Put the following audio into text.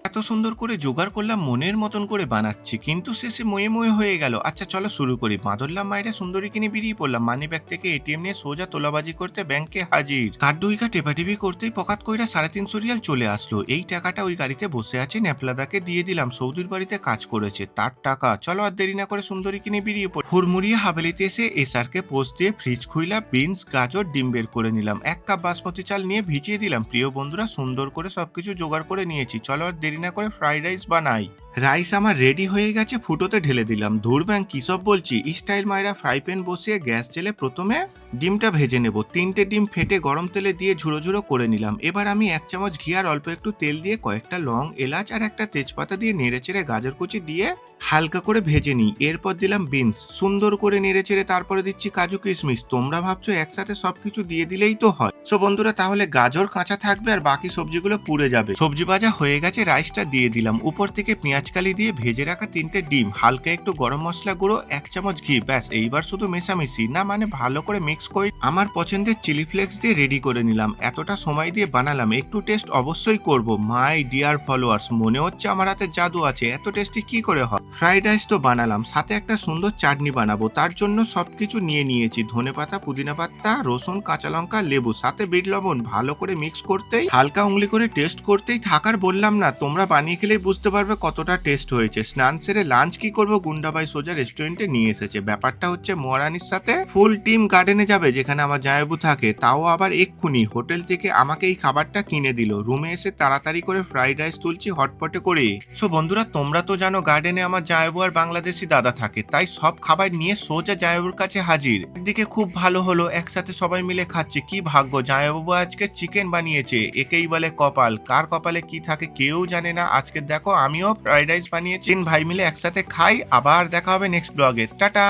এত সুন্দর করে জোগাড় করলাম, মনের মতন করে বানাচ্ছি, কিন্তু শেষে ময়ে ময়ে হয়ে গেল। আচ্ছা চলো শুরু করি। বাঁদরলাম মায়েরা সুন্দরী কিনে বেরিয়ে পড়লাম। মানি ব্যাগ থেকে এটিএম নিয়ে সোজা তোলাবাজি করতে ব্যাংকে হাজির। কার্ড দুইকা টেপাটিপি করতেই পকাত কইরা 350 রিয়াল চলে আসলো। এই টাকাটা ওই গাড়িতে বসে আছে ন্যাপলাদাকে দিয়ে দিলাম। সৌদির বাড়িতে কাজ করেছে, তার টাকা। চলো আর দেরি না করে সুন্দরী কিনে বেরিয়ে পড়ি। হুড়মুড়িয়ে হাবেলিতে এসে এসআরকে পোস্ট দিয়ে ফ্রিজ খুইলা বিনস, গাজর, ডিম বের করে নিলাম। 1 কাপ বাসমতি চাল নিয়ে ভিজিয়ে দিলাম। প্রিয় বন্ধুরা, সুন্দর করে সবকিছু জোগাড় করে নিয়েছি। চলো আর দেরি না করে ফ্রাইড রাইস বানাই। রাইস আমার রেডি হয়ে গেছে, ফুটোতে ঢেলে দিলাম। ধুর ব্যাং, কি সব বলছি। স্টাইল মায়েরা ফ্রাই প্যান বসিয়ে গ্যাস জেলে প্রথমে ডিমটা ভেজে নেব। 3টে ডিম ফেটে গরম তেলে দিয়ে ঝুড়ো ঝুড়ো করে নিলাম। এবার আমি 1 চামচ ঘি আর অল্প একটু তেল দিয়ে কয়েকটা লং, এলাচ আর একটা তেজপাতা দিয়ে নেড়েচেড়ে গাজর কুচি দিয়ে হালকা করে ভেজে নিই। এরপর দিলাম বিনস, সুন্দর করে নেড়েচেড়ে তারপরে দিচ্ছি কাজু কিশমিশ। তোমরা ভাবছো একসাথে সবকিছু দিয়ে দিলেই তো হয়। সো বন্ধুরা, তাহলে গাজর কাঁচা থাকবে আর বাকি সবজিগুলো পুড়ে যাবে। সবজি ভাজা হয়ে গেছে, রাইসটা দিয়ে দিলাম। উপর থেকে পেঁয়াজকালি দিয়ে ভেজে রাখা 3টে ডিম, হালকা একটু গরম মশলা গুঁড়ো, 1 চামচ ঘি, ব্যাস। এইবার শুধু মেশামেশি না, মানে ভালো করে মিক্স করে আমার পছন্দের চিলি ফ্লেক্স দিয়ে রেডি করে নিলাম। এতটা সময় দিয়ে বানালাম, একটু টেস্ট অবশ্যই করব। মাই ডিয়ার ফলোয়ার্স, মনে হচ্ছে আমার হাতে জাদু আছে, এত টেস্টি কি করে হয়। ফ্রাইড রাইস তো বানালাম, সাথে একটা সুন্দর চাটনি বানাবো। তার জন্য সবকিছু নিয়ে নিয়েছি। ধনেপাতা, পুদিনা পাতা, রসুন, কাঁচা লঙ্কা, লেবু, সাথে বিট লবণ। ভালো করে মিক্স করতেই, হালকা উংলি করে টেস্ট করতেই থাকার। বললাম না, তোমরা বানিয়ে খেলেই বুঝতে পারবে কতটা টেস্ট হয়েছে। স্নান সেরে লাঞ্চ কি করবো, গুন্ডাবাই সোজা রেস্টুরেন্টে নিয়ে এসেছে। ব্যাপারটা হচ্ছে, মহারানীর সাথে ফুল টিম গার্ডেনে যাবে যেখানে আমার জামাইবু থাকে, তাও আবার এক্ষুনি হোটেল থেকে আমাকে এই খাবারটা কিনে দিল। রুমে এসে তাড়াতাড়ি করে ফ্রাইড রাইস তুলছি হটপটে করে। সো বন্ধুরা, তোমরা তো জানো গার্ডেনে আমার জামাইবু আর বাংলাদেশি দাদা থাকে, তাই সব খাবার নিয়ে সোজা জামাইবুর কাছে হাজির। একদিকে খুব ভালো হলো, একসাথে সবাই মিলে খাচ্ছে। কি ভাগ্য, জামাইবাবু আজকে চিকেন বানিয়েছে। একেই বলে কপাল। কার কপালে কি থাকে কেউ জানে না। আজকে দেখো আমিও ফ্রাইড রাইস বানিয়েছি। 3 ভাই মিলে একসাথে খাই। আবার দেখা হবে নেক্সট ব্লগে। টাটা।